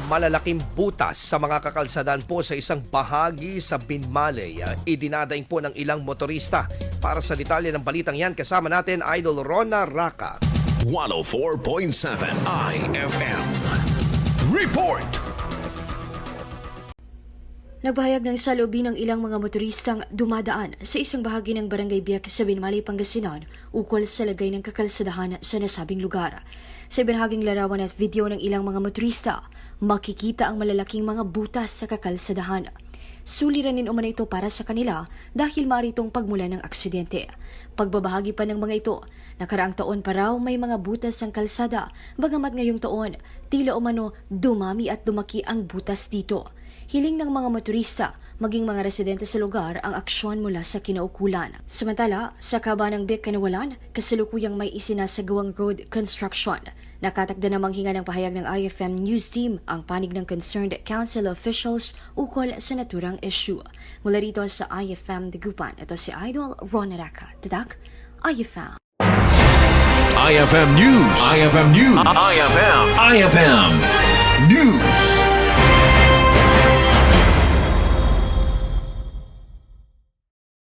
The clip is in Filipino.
malalaking butas sa mga kakalsadahan po sa isang bahagi sa Binmaley. Idinadaing po ng ilang motorista. Para sa detalye ng balitang yan, kasama natin Idol Rona Raka. 104.7 IFM. Report! Nagbahayag ng salubin ng ilang mga motoristang dumadaan sa isang bahagi ng Barangay Biak sa Binmaley, Pangasinan ukol sa lagay ng kakalsadahan sa nasabing lugar. Sa ibinahaging larawan at video ng ilang mga motorista, makikita ang malalaking mga butas sa kakalsadahan. Suliranin umano ito para sa kanila dahil maritong pagmula ng aksidente. Pagbabahagi pa ng mga ito, nakaraang taon pa raw may mga butas ang kalsada, bagamat ngayong taon, tila umano dumami at dumaki ang butas dito. Hiling ng mga motorista, maging mga residente sa lugar ang aksyon mula sa kinaukulan. Samantala, sa kaba ng Biak Kanawalan, kasalukuyang may isinasagawang road construction. Nakatakda namang hinga ng pahayag ng IFM News Team ang panig ng concerned council officials ukol sa naturang issue. Mula rito sa IFM Dagupan, ito si Idol Rona Raka. Tadak, IFM. IFM News. IFM News. IFM News.